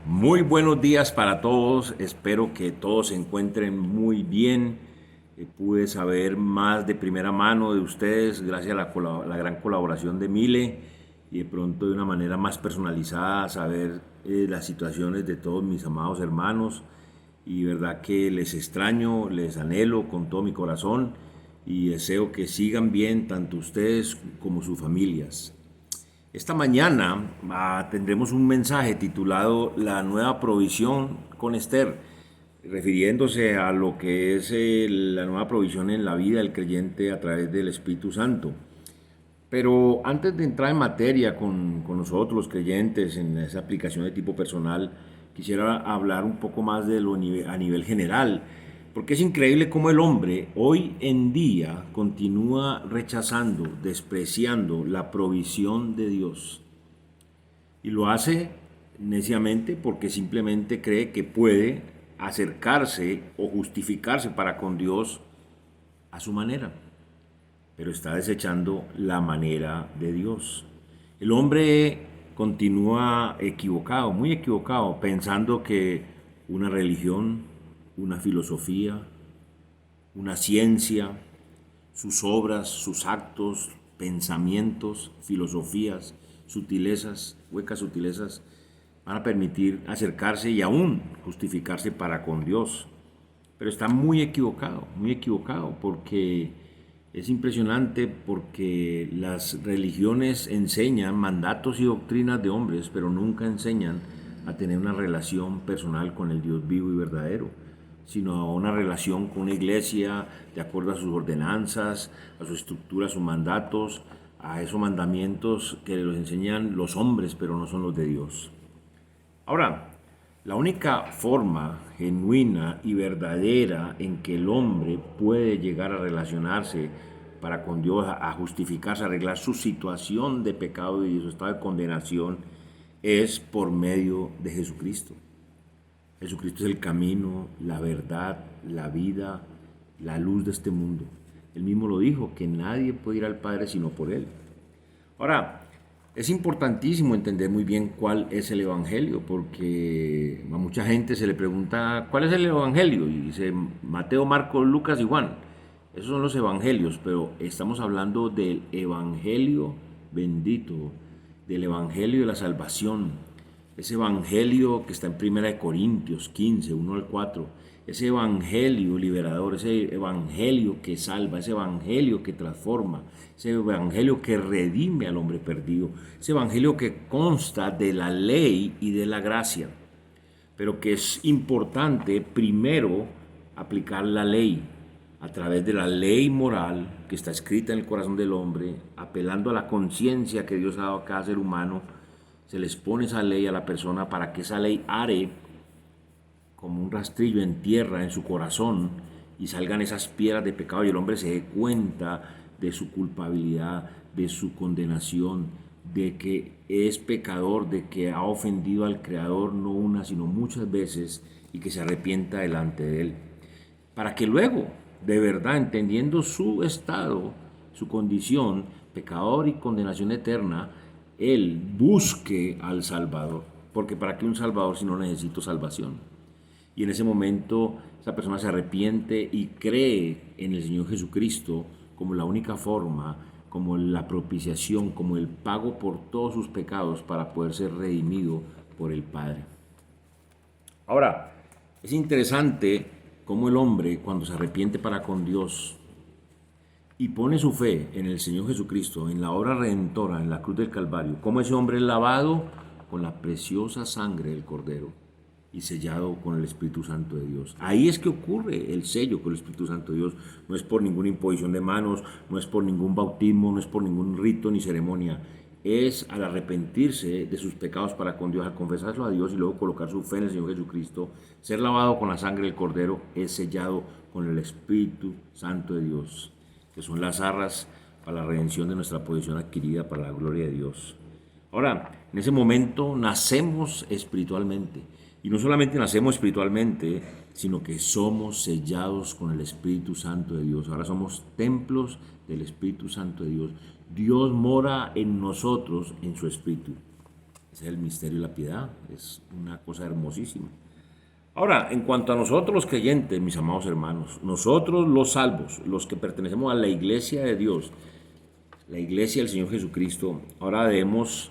Muy buenos días para todos, espero que todos se encuentren muy bien. Pude saber más de primera mano de ustedes gracias a la gran colaboración de Mile y de pronto de una manera más personalizada saber las situaciones de todos mis amados hermanos y verdad que les extraño, les anhelo con todo mi corazón y deseo que sigan bien tanto ustedes como sus familias. Esta mañana tendremos un mensaje titulado La nueva provisión con Esther, refiriéndose a lo que es la nueva provisión en la vida del creyente a través del Espíritu Santo. Pero antes de entrar en materia con nosotros los creyentes en esa aplicación de tipo personal, quisiera hablar un poco más de a nivel general, porque es increíble cómo el hombre hoy en día continúa rechazando, despreciando la provisión de Dios. Y lo hace neciamente porque simplemente cree que puede acercarse o justificarse para con Dios a su manera, pero está desechando la manera de Dios. El hombre continúa equivocado, muy equivocado, pensando que una religión, una filosofía, una ciencia, sus obras, sus actos, pensamientos, filosofías, sutilezas, huecas sutilezas, van a permitir acercarse y aún justificarse para con Dios. Pero está muy equivocado, porque es impresionante porque las religiones enseñan mandatos y doctrinas de hombres, pero nunca enseñan a tener una relación personal con el Dios vivo y verdadero, sino a una relación con una iglesia de acuerdo a sus ordenanzas, a su estructura, a sus mandatos, a esos mandamientos que los enseñan los hombres, pero no son los de Dios. Ahora, la única forma genuina y verdadera en que el hombre puede llegar a relacionarse para con Dios, a justificarse, a arreglar su situación de pecado y su estado de condenación, es por medio de Jesucristo. Jesucristo es el camino, la verdad, la vida, la luz de este mundo. Él mismo lo dijo, que nadie puede ir al Padre sino por Él. Ahora, es importantísimo entender muy bien cuál es el Evangelio, porque a mucha gente se le pregunta, ¿cuál es el Evangelio? Y dice Mateo, Marcos, Lucas y Juan. Esos son los Evangelios, pero estamos hablando del Evangelio bendito, del Evangelio de la salvación, ese evangelio que está en Primera de Corintios 15, 1 al 4, ese evangelio liberador, ese evangelio que salva, ese evangelio que transforma, ese evangelio que redime al hombre perdido, ese evangelio que consta de la ley y de la gracia, pero que es importante primero aplicar la ley a través de la ley moral que está escrita en el corazón del hombre, apelando a la conciencia que Dios ha dado a cada ser humano. Se les pone esa ley a la persona para que esa ley are como un rastrillo en tierra en su corazón y salgan esas piedras de pecado y el hombre se dé cuenta de su culpabilidad, de su condenación, de que es pecador, de que ha ofendido al Creador no una, sino muchas veces y que se arrepienta delante de Él. Para que luego, de verdad, entendiendo su estado, su condición, pecador y condenación eterna, Él busque al Salvador. Porque ¿para qué un Salvador si no necesito salvación? Y en ese momento esa persona se arrepiente y cree en el Señor Jesucristo como la única forma, como la propiciación, como el pago por todos sus pecados para poder ser redimido por el Padre. Ahora, es interesante cómo el hombre cuando se arrepiente para con Dios y pone su fe en el Señor Jesucristo, en la obra redentora, en la cruz del Calvario, cómo ese hombre es lavado con la preciosa sangre del Cordero y sellado con el Espíritu Santo de Dios. Ahí es que ocurre el sello con el Espíritu Santo de Dios. No es por ninguna imposición de manos, no es por ningún bautismo, no es por ningún rito ni ceremonia. Es al arrepentirse de sus pecados para con Dios, al confesarlo a Dios y luego colocar su fe en el Señor Jesucristo, ser lavado con la sangre del Cordero, es sellado con el Espíritu Santo de Dios, que son las arras para la redención de nuestra posición adquirida para la gloria de Dios. Ahora, en ese momento nacemos espiritualmente. Y no solamente nacemos espiritualmente, sino que somos sellados con el Espíritu Santo de Dios. Ahora somos templos del Espíritu Santo de Dios. Dios mora en nosotros, en su Espíritu. Ese es el misterio de la piedad, es una cosa hermosísima. Ahora, en cuanto a nosotros los creyentes, mis amados hermanos, nosotros los salvos, los que pertenecemos a la iglesia de Dios, la iglesia del Señor Jesucristo, ahora debemos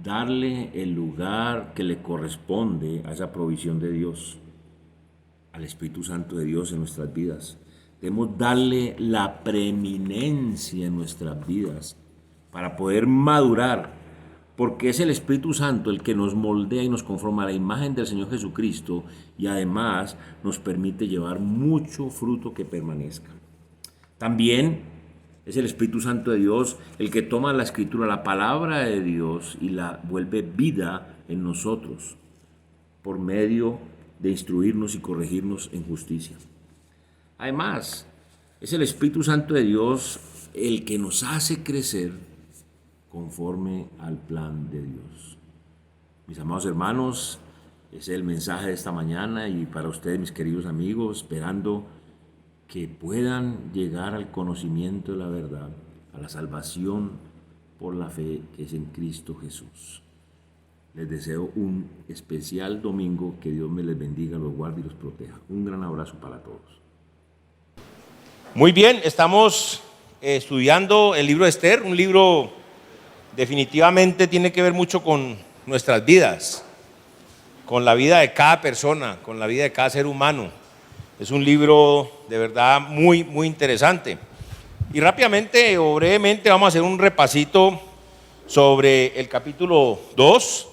darle el lugar que le corresponde a esa provisión de Dios, al Espíritu Santo de Dios en nuestras vidas. Debemos darle la preeminencia en nuestras vidas para poder madurar, porque es el Espíritu Santo el que nos moldea y nos conforma a la imagen del Señor Jesucristo y además nos permite llevar mucho fruto que permanezca. También es el Espíritu Santo de Dios el que toma la Escritura, la palabra de Dios, y la vuelve vida en nosotros por medio de instruirnos y corregirnos en justicia. Además, es el Espíritu Santo de Dios el que nos hace crecer conforme al plan de Dios. Mis amados hermanos, ese es el mensaje de esta mañana y para ustedes, mis queridos amigos, esperando que puedan llegar al conocimiento de la verdad, a la salvación por la fe que es en Cristo Jesús. Les deseo un especial domingo, que Dios me les bendiga, los guarde y los proteja. Un gran abrazo para todos. Muy bien, estamos estudiando el libro de Esther, un libro definitivamente tiene que ver mucho con nuestras vidas, con la vida de cada persona, con la vida de cada ser humano. Es un libro de verdad muy, muy interesante. Y rápidamente o brevemente vamos a hacer un repasito sobre el capítulo 2.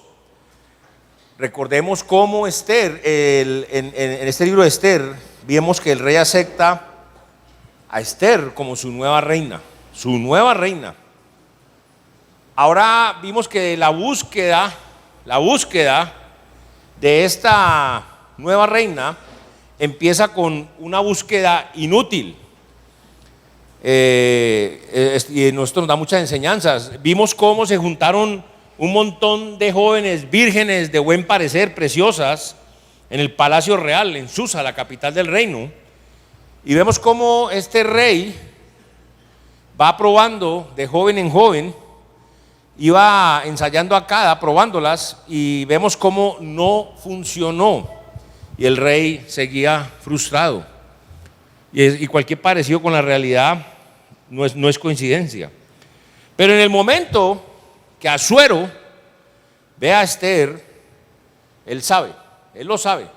Recordemos cómo Esther, en este libro de Esther, vimos que el rey acepta a Esther como su nueva reina. Su nueva reina. Ahora vimos que la búsqueda de esta nueva reina empieza con una búsqueda inútil. Y esto nos da muchas enseñanzas. Vimos cómo se juntaron un montón de jóvenes vírgenes de buen parecer, preciosas, en el palacio real, en Susa, la capital del reino. Y vemos cómo este rey va probando de joven en joven, iba ensayando a cada, probándolas, y vemos cómo no funcionó. Y el rey seguía frustrado. Y cualquier parecido con la realidad no es coincidencia. Pero en el momento que Asuero ve a Esther, él lo sabe,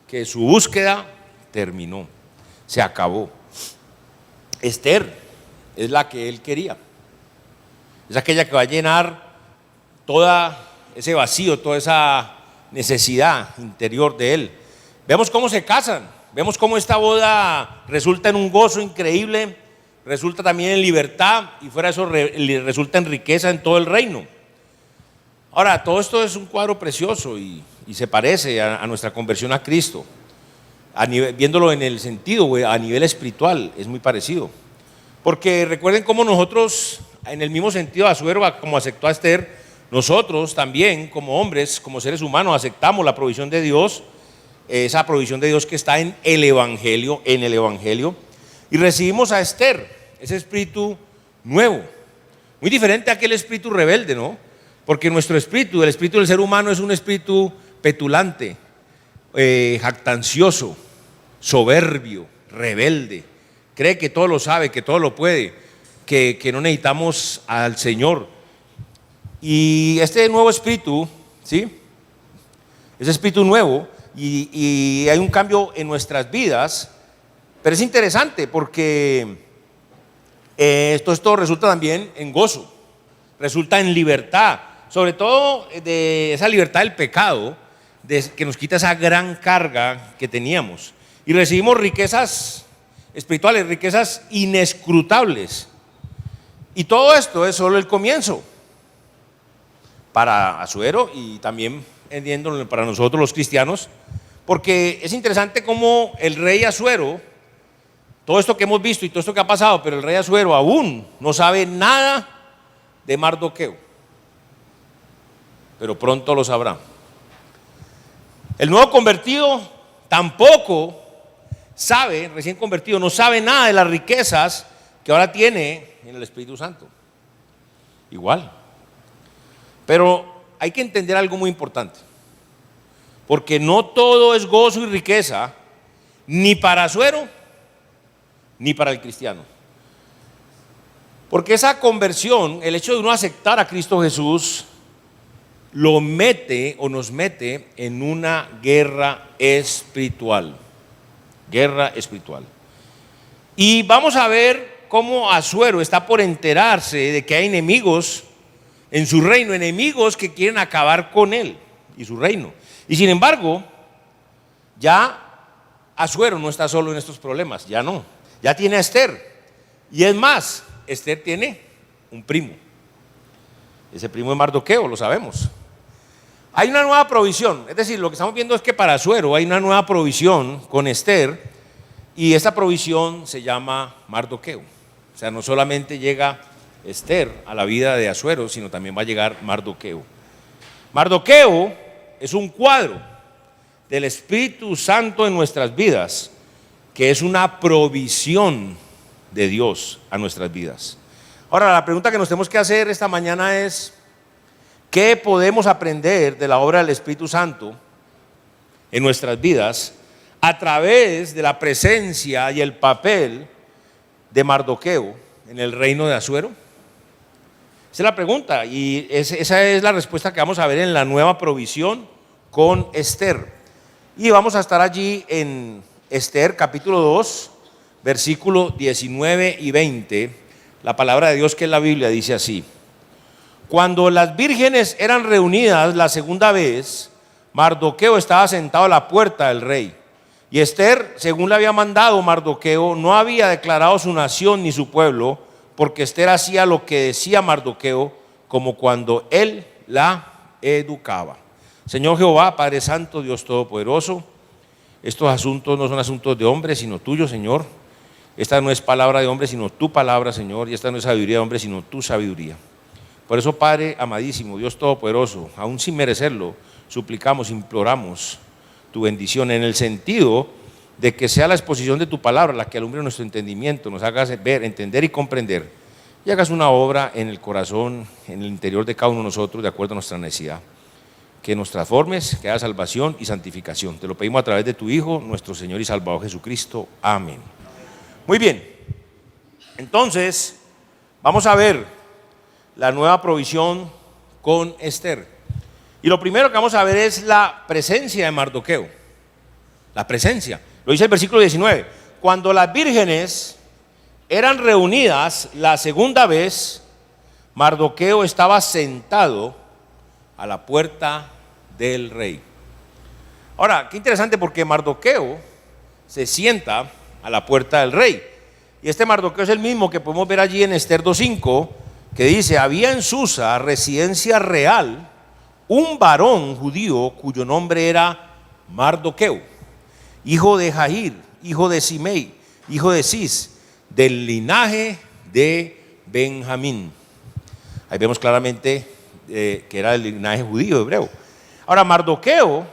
que su búsqueda terminó, se acabó. Esther es la que él quería. Es aquella que va a llenar todo ese vacío, toda esa necesidad interior de él. Vemos cómo se casan, vemos cómo esta boda resulta en un gozo increíble, resulta también en libertad y fuera de eso resulta en riqueza en todo el reino. Ahora, todo esto es un cuadro precioso y se parece a nuestra conversión a Cristo. Viéndolo en el sentido, a nivel espiritual, es muy parecido. Porque recuerden cómo nosotros, en el mismo sentido de Asuero, como aceptó a Esther, nosotros también, como hombres, como seres humanos, aceptamos la provisión de Dios, esa provisión de Dios que está en el Evangelio, y recibimos a Esther, ese espíritu nuevo, muy diferente a aquel espíritu rebelde, ¿no? Porque nuestro espíritu, el espíritu del ser humano, es un espíritu petulante, jactancioso, soberbio, rebelde, cree que todo lo sabe, que todo lo puede, que no necesitamos al Señor. Y este nuevo espíritu, ¿sí? Ese espíritu nuevo, y hay un cambio en nuestras vidas, pero es interesante porque esto resulta también en gozo, resulta en libertad, sobre todo de esa libertad del pecado, que nos quita esa gran carga que teníamos, y recibimos riquezas espirituales, riquezas inescrutables. Y todo esto es solo el comienzo para Asuero y también entiéndolo para nosotros los cristianos, porque es interesante cómo el rey Asuero, todo esto que hemos visto y todo esto que ha pasado, pero el rey Asuero aún no sabe nada de Mardoqueo, pero pronto lo sabrá. El nuevo convertido tampoco sabe, recién convertido, no sabe nada de las riquezas que ahora tiene en el Espíritu Santo. Igual. Pero hay que entender algo muy importante, porque no todo es gozo y riqueza, ni para Asuero, ni para el cristiano. Porque esa conversión, el hecho de uno aceptar a Cristo Jesús, lo mete o nos mete en una guerra espiritual. Guerra espiritual. Y vamos a ver cómo Asuero está por enterarse de que hay enemigos en su reino, enemigos que quieren acabar con él y su reino. Y sin embargo, ya Asuero no está solo en estos problemas, ya no. Ya tiene a Esther. Y es más, Esther tiene un primo. Ese primo es Mardoqueo, lo sabemos. Hay una nueva provisión, es decir, lo que estamos viendo es que para Asuero hay una nueva provisión con Esther, y esta provisión se llama Mardoqueo. O sea, no solamente llega Esther a la vida de Asuero, sino también va a llegar Mardoqueo. Mardoqueo es un cuadro del Espíritu Santo en nuestras vidas, que es una provisión de Dios a nuestras vidas. Ahora, la pregunta que nos tenemos que hacer esta mañana es: ¿qué podemos aprender de la obra del Espíritu Santo en nuestras vidas a través de la presencia y el papel de Mardoqueo en el reino de Asuero? Esa es la pregunta, y esa es la respuesta que vamos a ver en la nueva provisión con Esther. Y vamos a estar allí en Esther capítulo 2, versículo 19 y 20. La palabra de Dios, que es la Biblia, dice así: cuando las vírgenes eran reunidas la segunda vez, Mardoqueo estaba sentado a la puerta del rey. Y Esther, según le había mandado Mardoqueo, no había declarado su nación ni su pueblo, porque Esther hacía lo que decía Mardoqueo, como cuando él la educaba. Señor Jehová, Padre Santo, Dios Todopoderoso, estos asuntos no son asuntos de hombres, sino tuyos, Señor. Esta no es palabra de hombre, sino tu palabra, Señor. Y esta no es sabiduría de hombre, sino tu sabiduría. Por eso, Padre amadísimo, Dios Todopoderoso, aún sin merecerlo, suplicamos, imploramos tu bendición, en el sentido de que sea la exposición de tu palabra la que alumbre nuestro entendimiento, nos hagas ver, entender y comprender, y hagas una obra en el corazón, en el interior de cada uno de nosotros, de acuerdo a nuestra necesidad. Que nos transformes, que haya salvación y santificación. Te lo pedimos a través de tu Hijo, nuestro Señor y Salvador Jesucristo. Amén. Muy bien, entonces vamos a ver la nueva provisión con Esther. Y lo primero que vamos a ver es la presencia de Mardoqueo. La presencia. Lo dice el versículo 19. Cuando las vírgenes eran reunidas la segunda vez, Mardoqueo estaba sentado a la puerta del rey. Ahora, qué interesante, porque Mardoqueo se sienta a la puerta del rey. Y este Mardoqueo es el mismo que podemos ver allí en Esther 2:5, que dice: había en Susa, residencia real, un varón judío cuyo nombre era Mardoqueo, hijo de Jair, hijo de Simei, hijo de Cis, del linaje de Benjamín. Ahí vemos claramente que era del linaje judío hebreo. Ahora, Mardoqueo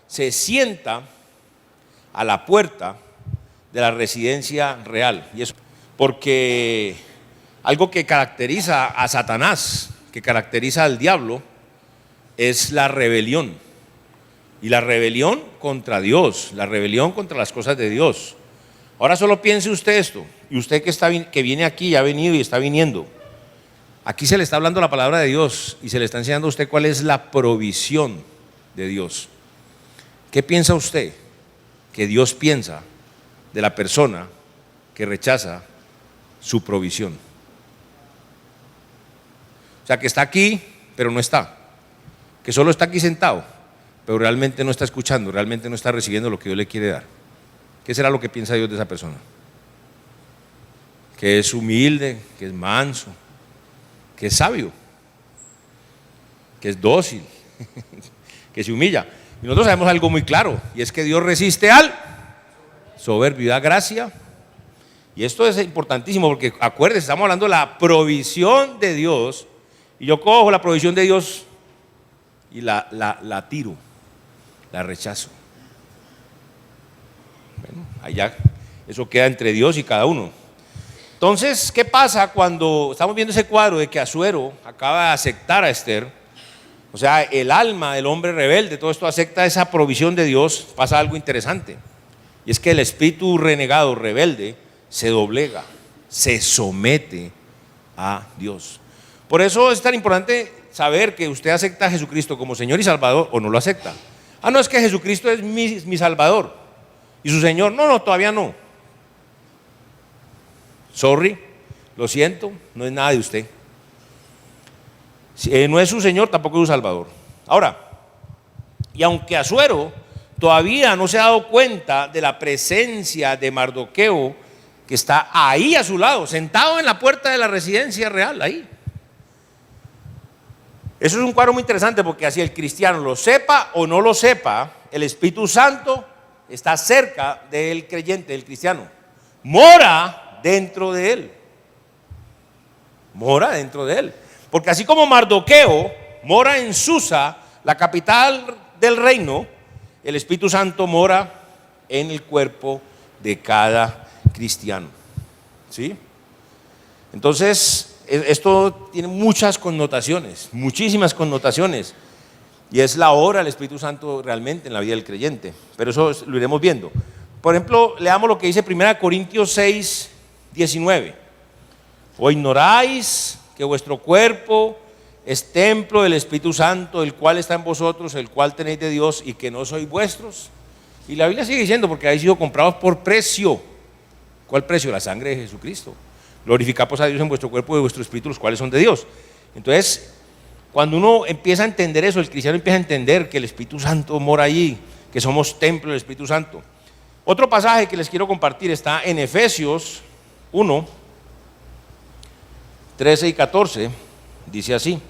se sienta a la puerta de la residencia real, y eso porque algo que caracteriza a Satanás, que caracteriza al diablo, es la rebelión. Y la rebelión contra Dios, la rebelión contra las cosas de Dios. Ahora solo piense usted esto, y usted que viene aquí, ha venido y está viniendo. Aquí se le está hablando la palabra de Dios y se le está enseñando a usted cuál es la provisión de Dios. ¿Qué piensa usted que Dios piensa de la persona que rechaza su provisión? O sea, que está aquí, pero no está. Que solo está aquí sentado, pero realmente no está escuchando, realmente no está recibiendo lo que Dios le quiere dar. ¿Qué será lo que piensa Dios de esa persona? Que es humilde, que es manso, que es sabio, que es dócil, que se humilla. Y nosotros sabemos algo muy claro, y es que Dios resiste al soberbio y da gracia. Y esto es importantísimo, porque acuérdense, estamos hablando de la provisión de Dios, y yo cojo la provisión de Dios y la tiro, la rechazo. Bueno, allá eso queda entre Dios y cada uno. Entonces, ¿qué pasa cuando estamos viendo ese cuadro de que Asuero acaba de aceptar a Esther? o sea, el alma del hombre rebelde, todo esto acepta esa provisión de Dios, pasa algo interesante. Y es que el espíritu renegado, rebelde, se doblega, se somete a Dios. Por eso es tan importante saber que usted acepta a Jesucristo como Señor y Salvador o no lo acepta. Ah, no, es que Jesucristo es mi Salvador y su Señor. No, todavía no. Sorry, lo siento, no es nada de usted. Si no es su Señor, tampoco es su Salvador. Ahora, y aunque Asuero todavía no se ha dado cuenta de la presencia de Mardoqueo, que está ahí a su lado, sentado en la puerta de la residencia real, ahí. Eso es un cuadro muy interesante porque así el cristiano lo sepa o no lo sepa, el Espíritu Santo está cerca del creyente, del cristiano. Mora dentro de él. Mora dentro de él. Porque así como Mardoqueo mora en Susa, la capital del reino, el Espíritu Santo mora en el cuerpo de cada cristiano. ¿Sí? Entonces, esto tiene muchas connotaciones, muchísimas connotaciones. Y es la obra del Espíritu Santo realmente en la vida del creyente. Pero eso lo iremos viendo. Por ejemplo, leamos lo que dice 1 Corintios 6, 19. ¿O ignoráis que vuestro cuerpo es templo del Espíritu Santo, el cual está en vosotros, el cual tenéis de Dios y que no sois vuestros? Y la Biblia sigue diciendo, porque habéis sido comprados por precio. ¿Cuál precio? La sangre de Jesucristo. Glorificad pues a Dios en vuestro cuerpo y en vuestro espíritu, los cuales son de Dios. Entonces, cuando uno empieza a entender eso, el cristiano empieza a entender que el Espíritu Santo mora allí, que somos templo del Espíritu Santo. Otro pasaje que les quiero compartir está en Efesios 1, 13 y 14, dice así.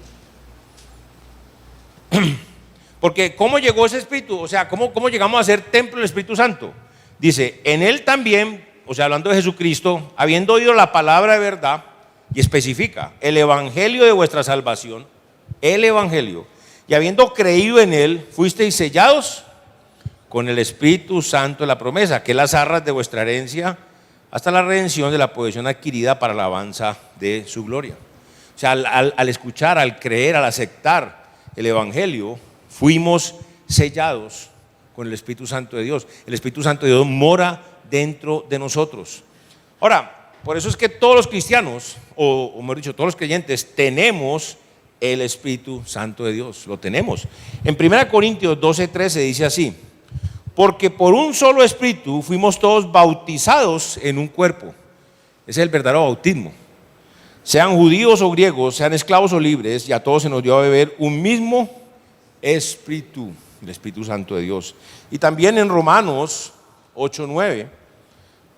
Porque ¿cómo llegó ese Espíritu? O sea, ¿cómo llegamos a ser templo del Espíritu Santo? Dice, en él también, o sea, hablando de Jesucristo, habiendo oído la palabra de verdad, y especifica, el evangelio de vuestra salvación, el evangelio, y habiendo creído en él, fuisteis sellados con el Espíritu Santo de la promesa, que es las arras de vuestra herencia, hasta la redención de la posesión adquirida para la alabanza de su gloria. O sea, al escuchar, al creer, al aceptar el evangelio, fuimos sellados con el Espíritu Santo de Dios. El Espíritu Santo de Dios mora dentro de nosotros. Ahora, por eso es que todos los cristianos, o mejor dicho, todos los creyentes, tenemos el Espíritu Santo de Dios, lo tenemos. En 1 Corintios 12:13 dice así: porque por un solo Espíritu fuimos todos bautizados en un cuerpo. Ese es el verdadero bautismo. Sean judíos o griegos, sean esclavos o libres, y a todos se nos dio a beber un mismo Espíritu, el Espíritu Santo de Dios. Y también en Romanos 8:9,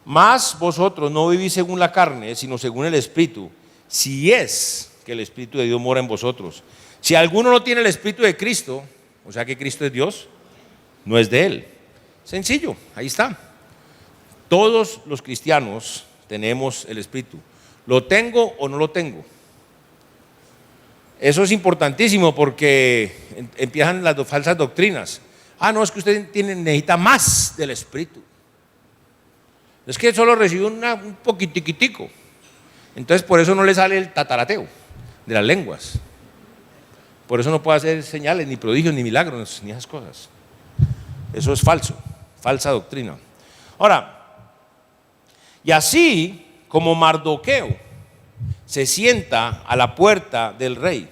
mas vosotros no vivís según la carne, sino según el Espíritu, si es que el Espíritu de Dios mora en vosotros. Si alguno no tiene el Espíritu de Cristo, o sea que Cristo es Dios, no es de él. Sencillo, ahí está. Todos los cristianos tenemos el Espíritu. ¿Lo tengo o no lo tengo? Eso es importantísimo porque empiezan las falsas doctrinas. Ah, no, es que usted necesita más del Espíritu. Es que solo recibió un poquitiquitico. Entonces por eso no le sale el tatarateo de las lenguas. Por eso no puede hacer señales, ni prodigios, ni milagros, ni esas cosas. Eso es falso, falsa doctrina. Ahora, y así como Mardoqueo se sienta a la puerta del rey,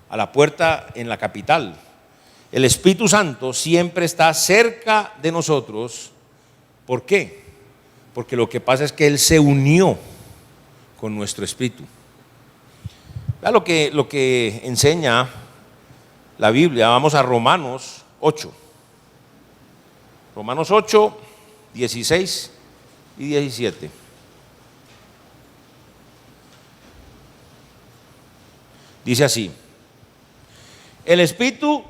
a la puerta en la capital, el Espíritu Santo siempre está cerca de nosotros. ¿Por qué? Porque lo que pasa es que Él se unió con nuestro espíritu. Vea lo que enseña la Biblia. Vamos a Romanos 8. Romanos 8, 16 y 17. Dice así: el Espíritu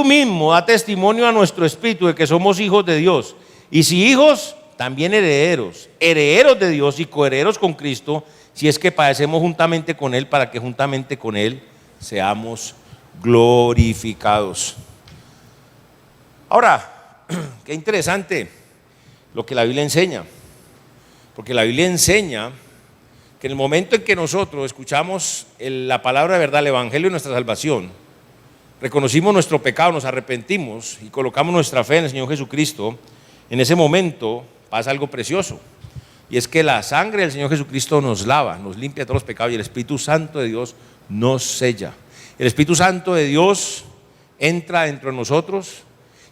mismo da testimonio a nuestro espíritu de que somos hijos de Dios. Y si hijos, también herederos, herederos de Dios y coherederos con Cristo, si es que padecemos juntamente con Él, para que juntamente con Él seamos glorificados. Ahora, qué interesante lo que la Biblia enseña, porque la Biblia enseña que en el momento en que nosotros escuchamos la palabra de verdad, el Evangelio de nuestra salvación, reconocimos nuestro pecado, nos arrepentimos y colocamos nuestra fe en el Señor Jesucristo, en ese momento pasa algo precioso. Y es que la sangre del Señor Jesucristo nos lava, nos limpia de todos los pecados y el Espíritu Santo de Dios nos sella. El Espíritu Santo de Dios entra dentro de nosotros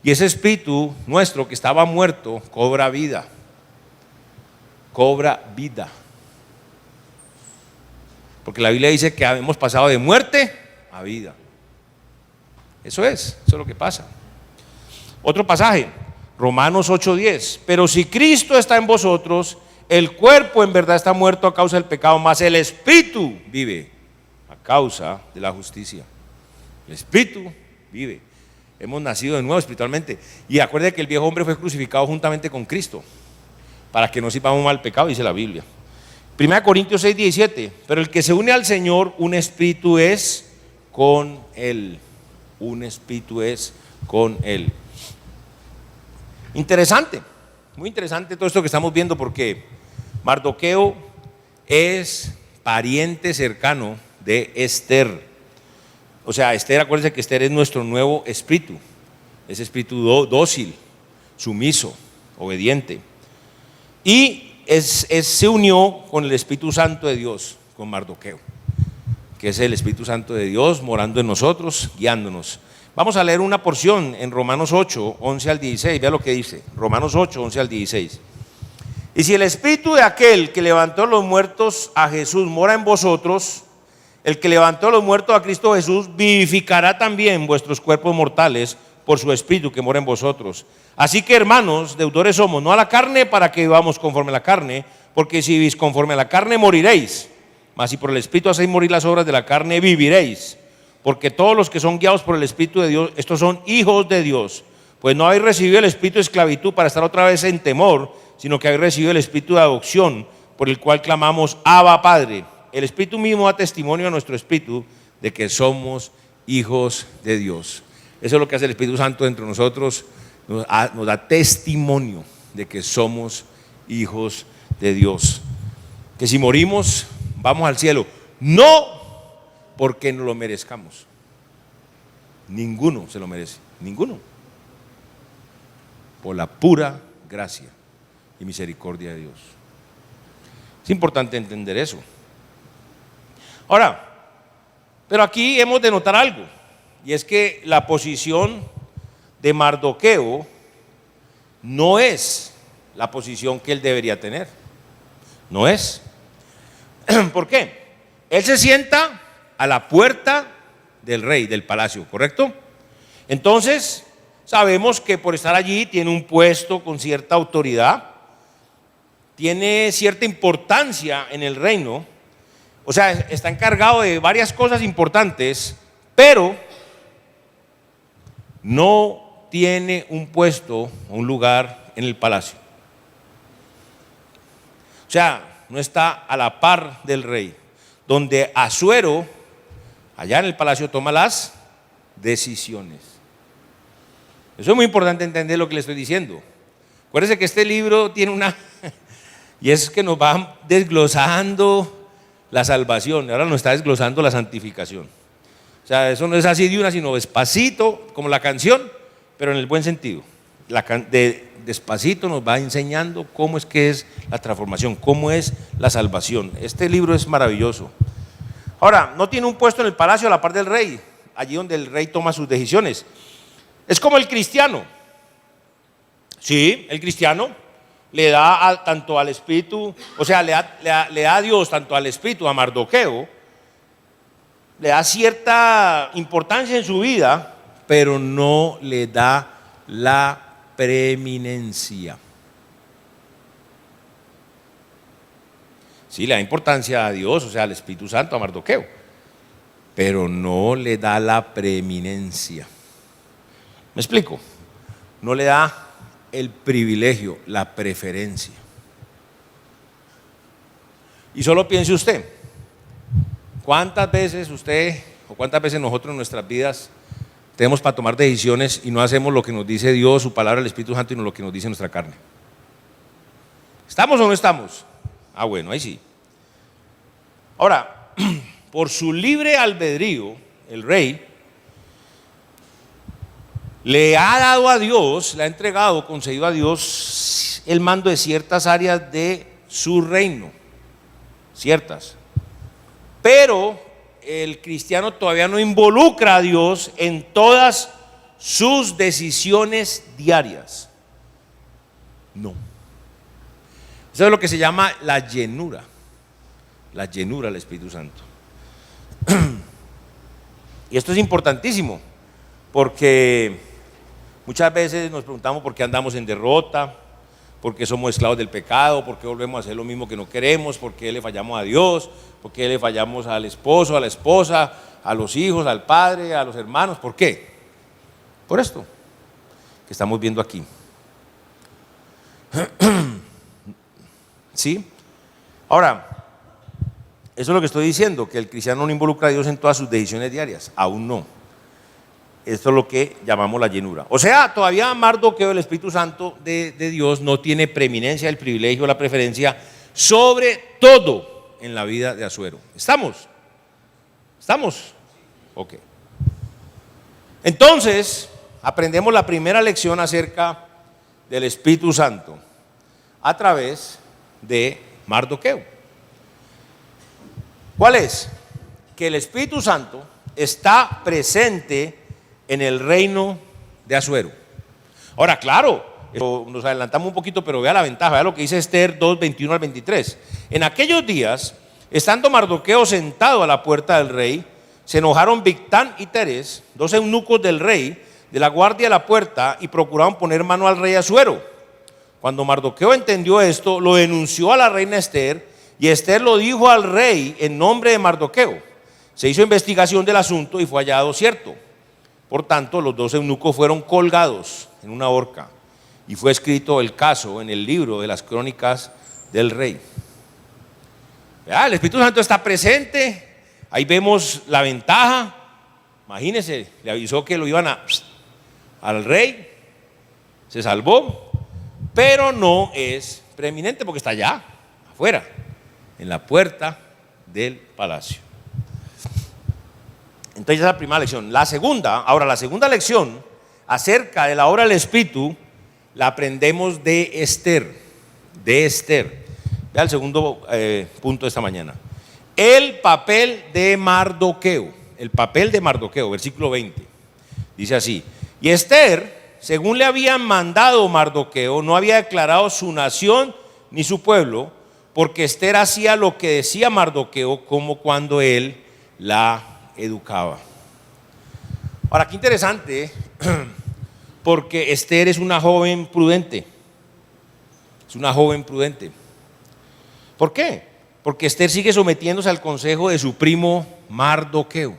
y ese Espíritu nuestro que estaba muerto cobra vida. Cobra vida. Porque la Biblia dice que hemos pasado de muerte a vida. Eso es lo que pasa. Otro pasaje, Romanos 8:10. Pero si Cristo está en vosotros, el cuerpo en verdad está muerto a causa del pecado, mas el Espíritu vive a causa de la justicia. El Espíritu vive. Hemos nacido de nuevo espiritualmente. Y acuérdense que el viejo hombre fue crucificado juntamente con Cristo para que no sirvamos mal al pecado, dice la Biblia. 1 Corintios 6:17. Pero el que se une al Señor, un espíritu es con Él. Un espíritu es con Él. Interesante, muy interesante todo esto que estamos viendo, porque Mardoqueo es pariente cercano de Esther. O sea, Esther, acuérdense que Esther es nuestro nuevo espíritu. Es espíritu dócil, sumiso, obediente. Y se unió con el Espíritu Santo de Dios, con Mardoqueo, que es el Espíritu Santo de Dios morando en nosotros, guiándonos. Vamos a leer una porción en Romanos 8, 11 al 16. Vea lo que dice, Romanos 8, 11 al 16. Y si el Espíritu de aquel que levantó los muertos a Jesús mora en vosotros, el que levantó los muertos a Cristo Jesús vivificará también vuestros cuerpos mortales por su Espíritu que mora en vosotros. Así que, hermanos, deudores somos, no a la carne para que vivamos conforme a la carne, porque si vivís conforme a la carne moriréis, mas si por el Espíritu hacéis morir las obras de la carne, viviréis. Porque todos los que son guiados por el Espíritu de Dios, estos son hijos de Dios. Pues no habéis recibido el espíritu de esclavitud para estar otra vez en temor, sino que habéis recibido el espíritu de adopción, por el cual clamamos, Abba, Padre. El Espíritu mismo da testimonio a nuestro espíritu de que somos hijos de Dios. Eso es lo que hace el Espíritu Santo dentro de nosotros, nos da testimonio de que somos hijos de Dios. Que si morimos, vamos al cielo. No porque no lo merezcamos. Ninguno se lo merece, ninguno. Por la pura gracia y misericordia de Dios. Es importante entender eso. Ahora, pero aquí hemos de notar algo, y es que la posición de Mardoqueo no es la posición que él debería tener. No es. ¿Por qué? Él se sienta a la puerta del rey, del palacio, ¿correcto? Entonces, sabemos que por estar allí tiene un puesto con cierta autoridad, tiene cierta importancia en el reino, o sea, está encargado de varias cosas importantes, pero no tiene un puesto, un lugar en el palacio. O sea, no está a la par del rey, donde Asuero, allá en el palacio, toma las decisiones. Eso es muy importante entender lo que le estoy diciendo. Acuérdense que este libro tiene una, y es que nos va desglosando la salvación, ahora nos está desglosando la santificación. O sea, eso no es así de una, sino despacito, como la canción, pero en el buen sentido. Despacito nos va enseñando cómo es que es la transformación, cómo es la salvación. Este libro es maravilloso. Ahora, no tiene un puesto en el palacio a la par del rey, allí donde el rey toma sus decisiones. Es como el cristiano. Sí, el cristiano le da tanto al espíritu, o sea, le da a Dios tanto al espíritu, a Mardoqueo, le da cierta importancia en su vida, pero no le da la preeminencia. Sí, le da importancia a Dios, o sea, al Espíritu Santo, a Mardoqueo, pero no le da la preeminencia. ¿Me explico? No le da el privilegio, la preferencia. Y solo piense usted, ¿cuántas veces usted o cuántas veces nosotros en nuestras vidas tenemos para tomar decisiones y no hacemos lo que nos dice Dios, su palabra, el Espíritu Santo, y no lo que nos dice nuestra carne? ¿Estamos o no estamos? Ah, bueno, ahí sí. Ahora, por su libre albedrío, el rey le ha dado a Dios, le ha entregado, concedido a Dios el mando de ciertas áreas de su reino, ciertas. Pero el cristiano todavía no involucra a Dios en todas sus decisiones diarias. No. Eso es lo que se llama la llenura del Espíritu Santo. Y esto es importantísimo, porque muchas veces nos preguntamos por qué andamos en derrota, por qué somos esclavos del pecado, por qué volvemos a hacer lo mismo que no queremos, por qué le fallamos a Dios, por qué le fallamos al esposo, a la esposa, a los hijos, al padre, a los hermanos. ¿Por qué? Por esto que estamos viendo aquí. ¿Sí? Ahora, eso es lo que estoy diciendo, que el cristiano no involucra a Dios en todas sus decisiones diarias. Aún no. Esto es lo que llamamos la llenura. O sea, todavía Mardoqueo, el Espíritu Santo de Dios, no tiene preeminencia, el privilegio, la preferencia sobre todo en la vida de Asuero. ¿Estamos? ¿Estamos? Ok. Entonces, aprendemos la primera lección acerca del Espíritu Santo a través de Mardoqueo. ¿Cuál es? Que el Espíritu Santo está presente en el reino de Asuero. Ahora, claro, nos adelantamos un poquito, pero vea la ventaja, vea lo que dice Esther 2, 21 al 23. En aquellos días, estando Mardoqueo sentado a la puerta del rey, se enojaron Bigtán y Teres, dos eunucos del rey, de la guardia de la puerta, y procuraron poner mano al rey Asuero. Cuando Mardoqueo entendió esto, lo denunció a la reina Esther, y Esther lo dijo al rey en nombre de Mardoqueo. Se hizo investigación del asunto y fue hallado cierto. Por tanto, los dos eunucos fueron colgados en una horca y fue escrito el caso en el libro de las crónicas del rey. ¿Verdad? El Espíritu Santo está presente, ahí vemos la ventaja. Imagínense, le avisó que lo iban al rey, se salvó, pero no es preeminente porque está allá, afuera, en la puerta del palacio. Entonces esa es la primera lección. La segunda lección acerca de la obra del Espíritu la aprendemos de Esther. Vea el segundo punto de esta mañana. El papel de Mardoqueo, versículo 20. Dice así: y Esther, según le habían mandado Mardoqueo, no había declarado su nación ni su pueblo, porque Esther hacía lo que decía Mardoqueo, como cuando él la educaba. Ahora, qué interesante, porque Esther es una joven prudente. ¿Por qué? Porque Esther sigue sometiéndose al consejo de su primo Mardoqueo.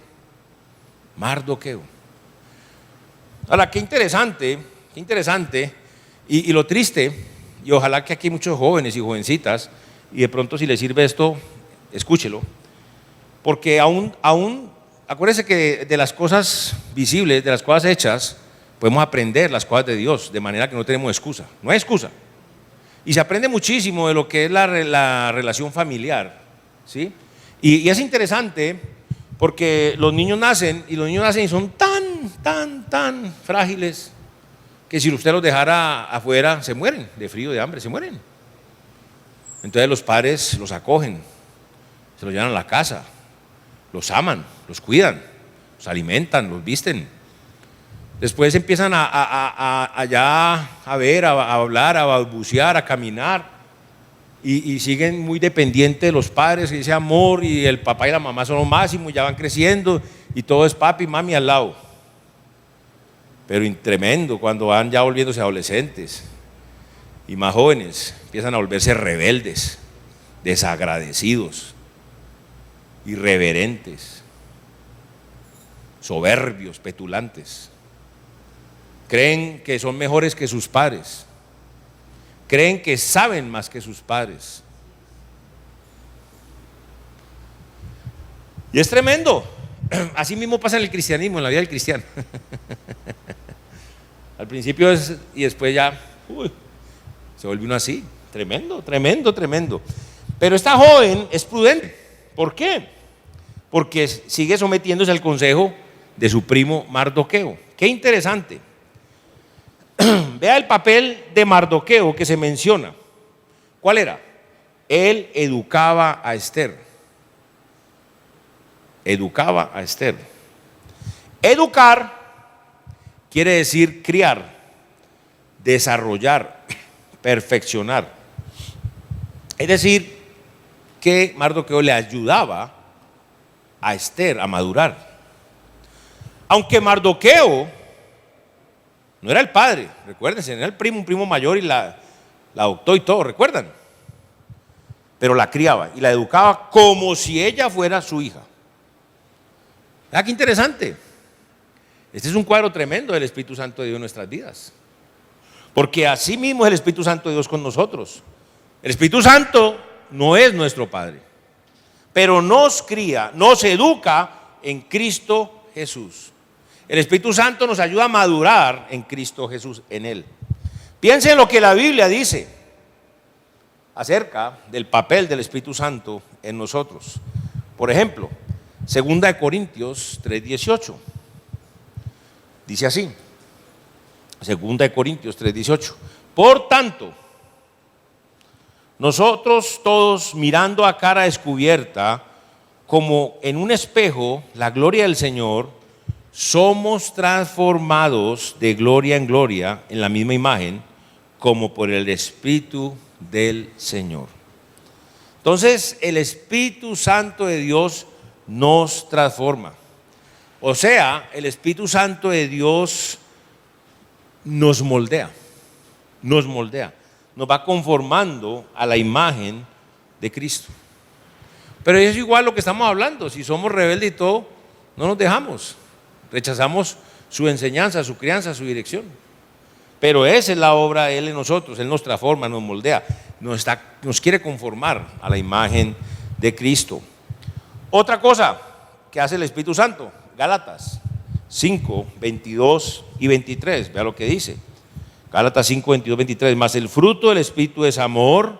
Ahora, qué interesante, y lo triste, y ojalá que aquí hay muchos jóvenes y jovencitas, y de pronto si les sirve esto, escúchelo. Porque aún, acuérdense que de las cosas visibles, de las cosas hechas, podemos aprender las cosas de Dios, de manera que no tenemos excusa. No hay excusa. Y se aprende muchísimo de lo que es la relación familiar, ¿sí? Y es interesante porque los niños nacen y son tan frágiles que si usted los dejara afuera, se mueren de frío, de hambre, se mueren. Entonces los padres los acogen, se los llevan a la casa, los aman, los cuidan, los alimentan, los visten. Después empiezan allá a ver, a hablar, a balbucear, a caminar y siguen muy dependientes de los padres, ese amor, y el papá y la mamá son lo máximo, ya van creciendo y todo es papi y mami al lado. Pero tremendo cuando van ya volviéndose adolescentes y más jóvenes, empiezan a volverse rebeldes, desagradecidos, irreverentes, soberbios, petulantes. Creen que son mejores que sus padres, creen que saben más que sus padres. Y es tremendo. Así mismo pasa en el cristianismo, en la vida del cristiano. Al principio es, y después ya se vuelve uno así. Tremendo. Pero esta joven es prudente. ¿Por qué? Porque sigue sometiéndose al consejo de su primo Mardoqueo. Qué interesante. Vea el papel de Mardoqueo que se menciona. ¿Cuál era? Él educaba a Esther. Educaba a Esther. Educar quiere decir criar, desarrollar, perfeccionar. Es decir, que Mardoqueo le ayudaba a Esther a madurar. Aunque Mardoqueo no era el padre, recuérdense, era el primo, un primo mayor y la adoptó y todo, ¿recuerdan? Pero la criaba y la educaba como si ella fuera su hija. ¿Verdad qué interesante? Este es un cuadro tremendo del Espíritu Santo de Dios en nuestras vidas. Porque así mismo es el Espíritu Santo de Dios con nosotros. El Espíritu Santo no es nuestro Padre, pero nos cría, nos educa en Cristo Jesús. El Espíritu Santo nos ayuda a madurar en Cristo Jesús, en Él. Piensen en lo que la Biblia dice acerca del papel del Espíritu Santo en nosotros. Por ejemplo, 2 Corintios 3:18. Dice así, 2 Corintios 3:18. Por tanto, nosotros todos mirando a cara descubierta, como en un espejo, la gloria del Señor, somos transformados de gloria en gloria en la misma imagen, como por el Espíritu del Señor. Entonces, el Espíritu Santo de Dios nos transforma. O sea, el Espíritu Santo de Dios nos moldea, nos va conformando a la imagen de Cristo. Pero es igual lo que estamos hablando, si somos rebeldes y todo, no nos dejamos, rechazamos su enseñanza, su crianza, su dirección. Pero esa es la obra de Él en nosotros, Él nos transforma, nos moldea, nos quiere conformar a la imagen de Cristo. Otra cosa que hace el Espíritu Santo, Gálatas 5, 22 y 23, vea lo que dice. Gálatas 5, 22, 23, mas el fruto del Espíritu es amor,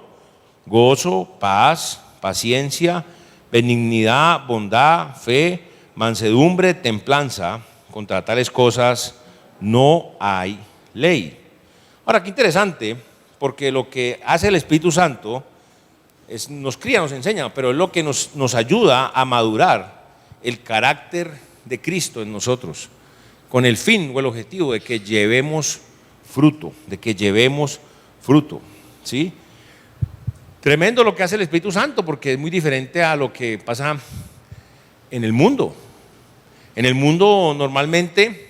gozo, paz, paciencia, benignidad, bondad, fe, mansedumbre, templanza. Contra tales cosas no hay ley. Ahora, qué interesante, porque lo que hace el Espíritu Santo es, nos cría, nos enseña, pero es lo que nos ayuda a madurar el carácter de Cristo en nosotros, con el fin o el objetivo de que llevemos fruto, ¿sí? Tremendo lo que hace el Espíritu Santo, porque es muy diferente a lo que pasa en el mundo. En el mundo normalmente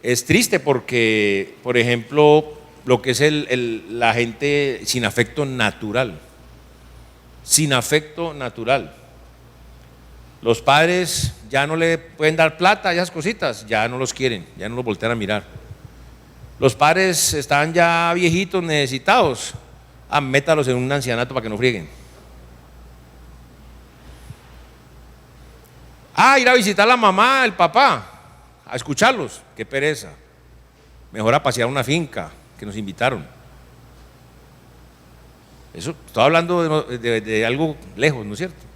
es triste porque, por ejemplo, lo que es la gente sin afecto natural. Los padres ya no le pueden dar plata a esas cositas, ya no los quieren, ya no los voltean a mirar. Los padres están ya viejitos, necesitados, métalos en un ancianato para que no frieguen. Ir a visitar a la mamá, el papá, a escucharlos, qué pereza. Mejor a pasear a una finca que nos invitaron. Eso, estoy hablando de algo lejos, ¿no es cierto?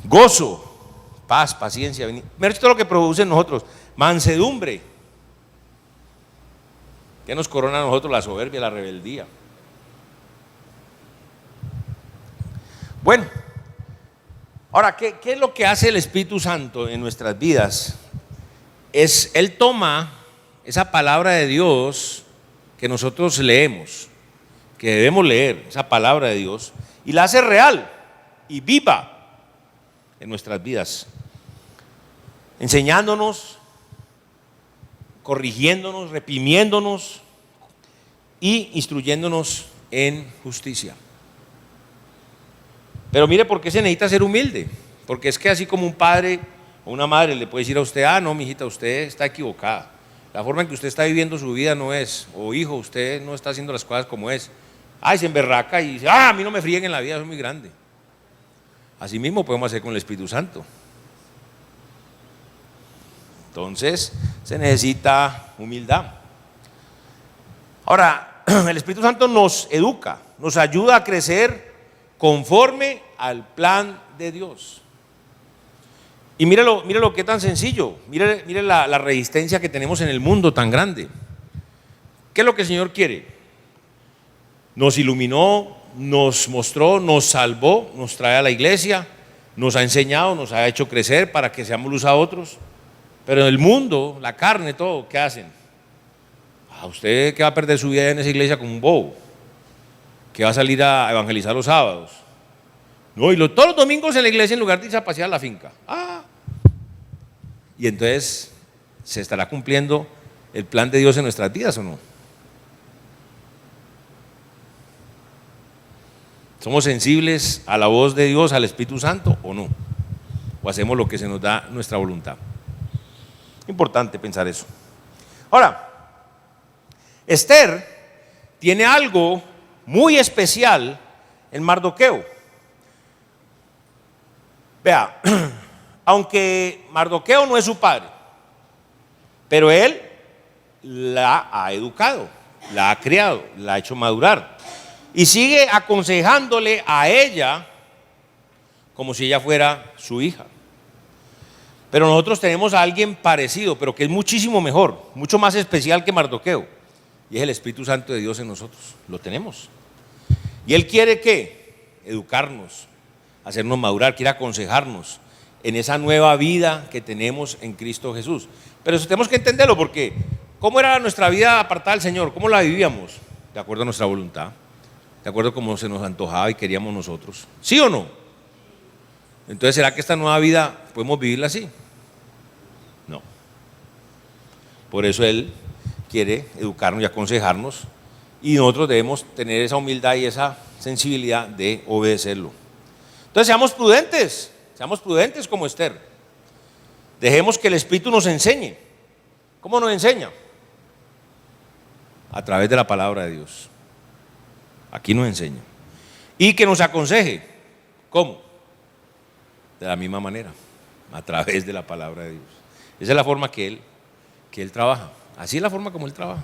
Gozo, paz, paciencia, mira todo lo que produce en nosotros. Mansedumbre, que nos corona a nosotros la soberbia, la rebeldía. Bueno, ahora, ¿qué es lo que hace el Espíritu Santo en nuestras vidas? Él toma esa palabra de Dios que nosotros leemos, que debemos leer, esa palabra de Dios, y la hace real y viva en nuestras vidas, enseñándonos, corrigiéndonos, reprimiéndonos y instruyéndonos en justicia. Pero mire por qué se necesita ser humilde, porque es que así como un padre o una madre le puede decir a usted, no, mijita, usted está equivocada, la forma en que usted está viviendo su vida no es, o hijo, usted no está haciendo las cosas como es. Se emberraca y dice, a mí no me frieguen en la vida, eso es muy grande. Así mismo podemos hacer con el Espíritu Santo. Entonces se necesita humildad. Ahora, el Espíritu Santo nos educa. nos ayuda a crecer conforme al plan de Dios. Y mírelo qué tan sencillo, mire la resistencia que tenemos en el mundo tan grande. ¿Qué es lo que el Señor quiere? Nos iluminó, nos mostró, nos salvó, nos trae a la iglesia, nos ha enseñado, nos ha hecho crecer para que seamos luz a otros. Pero en el mundo, la carne, todo, ¿qué hacen? ¿A usted que va a perder su vida en esa iglesia como un bobo? ¿Que va a salir a evangelizar los sábados? No, y todos los domingos en la iglesia en lugar de irse a pasear a la finca. Y entonces, ¿se estará cumpliendo el plan de Dios en nuestras vidas o no? ¿Somos sensibles a la voz de Dios, al Espíritu Santo o no? ¿O hacemos lo que se nos da nuestra voluntad? Importante pensar eso. Ahora, Esther tiene algo muy especial en Mardoqueo. Vea, aunque Mardoqueo no es su padre, pero él la ha educado, la ha criado, la ha hecho madurar y sigue aconsejándole a ella como si ella fuera su hija. Pero nosotros tenemos a alguien parecido, pero que es muchísimo mejor, mucho más especial que Mardoqueo, y es el Espíritu Santo de Dios en nosotros. Lo tenemos. Y Él quiere ¿qué? Educarnos, hacernos madurar, quiere aconsejarnos en esa nueva vida que tenemos en Cristo Jesús. Pero eso tenemos que entenderlo, porque ¿cómo era nuestra vida apartada del Señor? ¿Cómo la vivíamos? De acuerdo a nuestra voluntad, de acuerdo a cómo se nos antojaba y queríamos nosotros. ¿Sí o no? Entonces, ¿será que esta nueva vida podemos vivirla así? No. Por eso Él quiere educarnos y aconsejarnos, y nosotros debemos tener esa humildad y esa sensibilidad de obedecerlo. Entonces, seamos prudentes como Esther. Dejemos que el Espíritu nos enseñe. ¿Cómo nos enseña? A través de la palabra de Dios. Aquí nos enseña. Y que nos aconseje. ¿Cómo? De la misma manera, a través de la palabra de Dios. Esa es la forma que Él trabaja. Así es la forma como Él trabaja.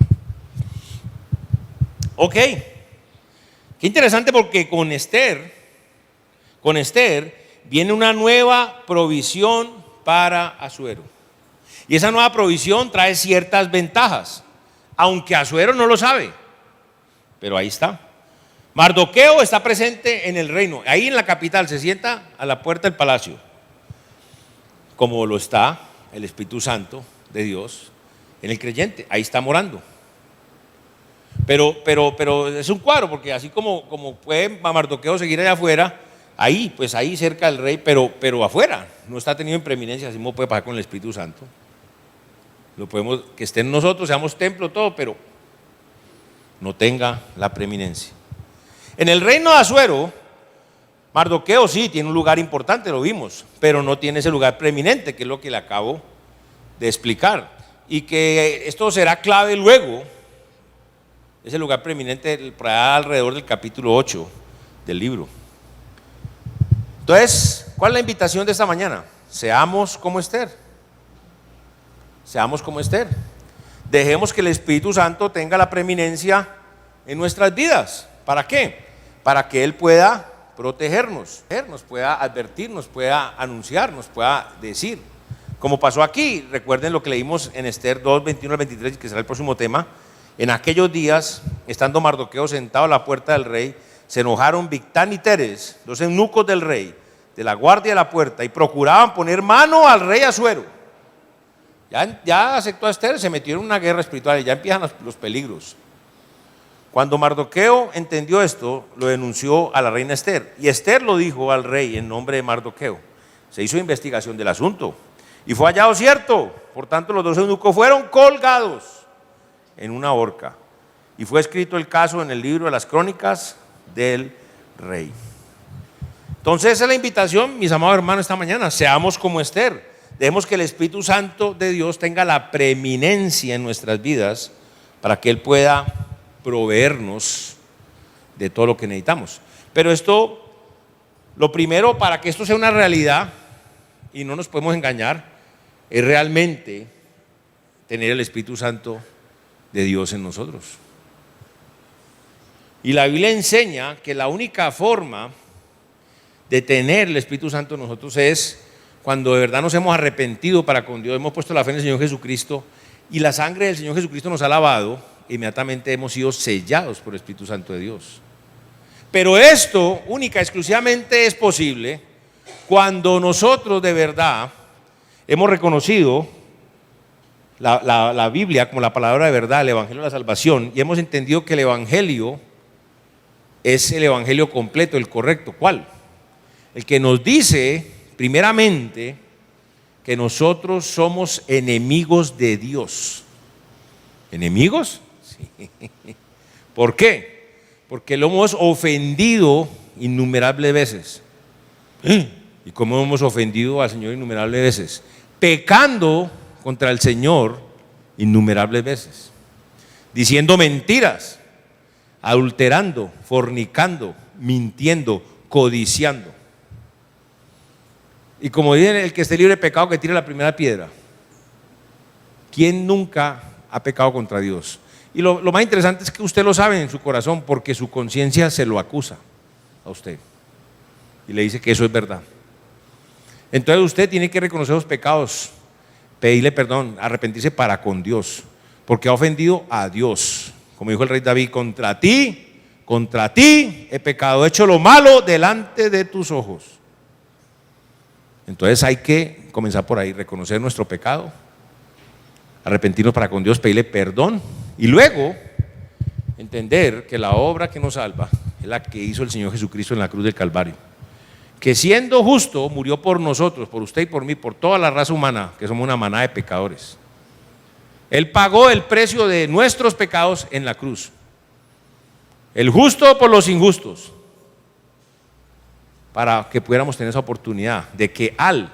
Ok. Qué interesante, porque con Esther viene una nueva provisión para Asuero. Y esa nueva provisión trae ciertas ventajas, aunque Asuero no lo sabe. Pero ahí está. Mardoqueo está presente en el reino, ahí en la capital, se sienta a la puerta del palacio, como lo está el Espíritu Santo de Dios en el creyente, ahí está morando. Pero es un cuadro, porque así como puede Mardoqueo seguir allá afuera, ahí cerca del rey, pero afuera, no está tenido en preeminencia, así mismo puede pasar con el Espíritu Santo. Lo podemos, que esté en nosotros, seamos templo, todo, pero no tenga la preeminencia. En el reino de Asuero, Mardoqueo sí tiene un lugar importante, lo vimos, pero no tiene ese lugar preeminente, que es lo que le acabo de explicar. Y que esto será clave luego, ese lugar preeminente, por allá alrededor del capítulo 8 del libro. Entonces, ¿cuál es la invitación de esta mañana? Seamos como Esther. Seamos como Esther. Dejemos que el Espíritu Santo tenga la preeminencia en nuestras vidas. ¿Para qué? Para que Él pueda protegernos, nos pueda advertir, nos pueda anunciar, nos pueda decir. Como pasó aquí, recuerden lo que leímos en Esther 2, 21 al 23, que será el próximo tema. En aquellos días, estando Mardoqueo sentado a la puerta del rey, se enojaron Bigtán y Teres, los eunucos del rey, de la guardia de la puerta, y procuraban poner mano al rey Asuero. Ya aceptó a Esther, se metió en una guerra espiritual y ya empiezan los peligros. Cuando Mardoqueo entendió esto, lo denunció a la reina Esther, y Esther lo dijo al rey en nombre de Mardoqueo. Se hizo investigación del asunto y fue hallado cierto. Por tanto, los dos eunucos fueron colgados en una horca, y fue escrito el caso en el libro de las crónicas del rey. Entonces, esa es la invitación, mis amados hermanos, esta mañana. Seamos como Esther. Dejemos que el Espíritu Santo de Dios tenga la preeminencia en nuestras vidas, para que Él pueda proveernos de todo lo que necesitamos. Pero esto, lo primero, para que esto sea una realidad, y no nos podemos engañar, es realmente tener el Espíritu Santo de Dios en nosotros. Y la Biblia enseña que la única forma de tener el Espíritu Santo en nosotros es cuando de verdad nos hemos arrepentido para con Dios, hemos puesto la fe en el Señor Jesucristo y la sangre del Señor Jesucristo nos ha lavado, inmediatamente hemos sido sellados por el Espíritu Santo de Dios. Pero esto única, exclusivamente es posible cuando nosotros de verdad hemos reconocido la Biblia como la palabra de verdad, el Evangelio de la salvación, y hemos entendido que el Evangelio es el Evangelio completo, el correcto. ¿Cuál? El que nos dice, primeramente, que nosotros somos enemigos de Dios. ¿Enemigos? Sí. ¿Por qué? Porque lo hemos ofendido innumerables veces. ¿Y cómo hemos ofendido al Señor innumerables veces? Pecando contra el Señor innumerables veces, diciendo mentiras, adulterando, fornicando, mintiendo, codiciando. Y como dice el que esté libre de pecado, que tire la primera piedra. ¿Quién nunca ha pecado contra Dios? Y lo más interesante es que usted lo sabe en su corazón, porque su conciencia se lo acusa a usted y le dice que eso es verdad. Entonces usted tiene que reconocer los pecados, pedirle perdón, arrepentirse para con Dios, porque ha ofendido a Dios. Como dijo el rey David, contra ti he pecado, he hecho lo malo delante de tus ojos. Entonces hay que comenzar por ahí, reconocer nuestro pecado, arrepentirnos para con Dios, pedirle perdón y luego entender que la obra que nos salva es la que hizo el Señor Jesucristo en la cruz del Calvario, que siendo justo murió por nosotros, por usted y por mí, por toda la raza humana, que somos una manada de pecadores. Él pagó el precio de nuestros pecados en la cruz, el justo por los injustos, para que pudiéramos tener esa oportunidad de que al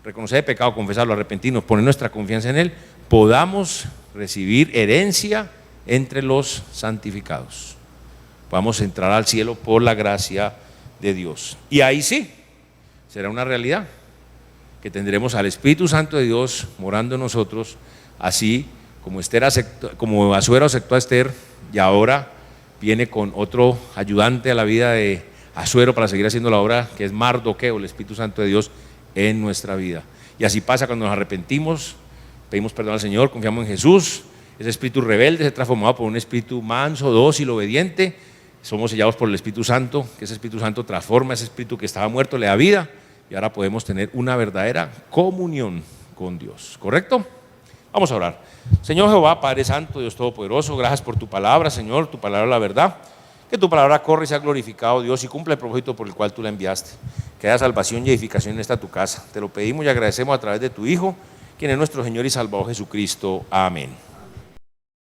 reconocer el pecado, confesarlo, arrepentirnos, poner nuestra confianza en Él, podamos recibir herencia entre los santificados, podamos entrar al cielo por la gracia de Dios. Y ahí sí, será una realidad, que tendremos al Espíritu Santo de Dios morando en nosotros, así como como Asuero aceptó a Esther y ahora viene con otro ayudante a la vida de Asuero para seguir haciendo la obra, que es Mardoqueo, el Espíritu Santo de Dios en nuestra vida. Y así pasa cuando nos arrepentimos, pedimos perdón al Señor, confiamos en Jesús, ese espíritu rebelde se ha transformado por un espíritu manso, dócil, obediente. Somos sellados por el Espíritu Santo, que ese Espíritu Santo transforma ese espíritu que estaba muerto, le da vida, y ahora podemos tener una verdadera comunión con Dios. ¿Correcto? Vamos a orar. Señor Jehová, Padre Santo, Dios Todopoderoso, gracias por tu palabra, Señor, tu palabra es la verdad. Que tu palabra corra y sea glorificado, Dios, y cumpla el propósito por el cual tú la enviaste. Que haya salvación y edificación en esta tu casa. Te lo pedimos y agradecemos a través de tu Hijo, quien es nuestro Señor y Salvador Jesucristo. Amén.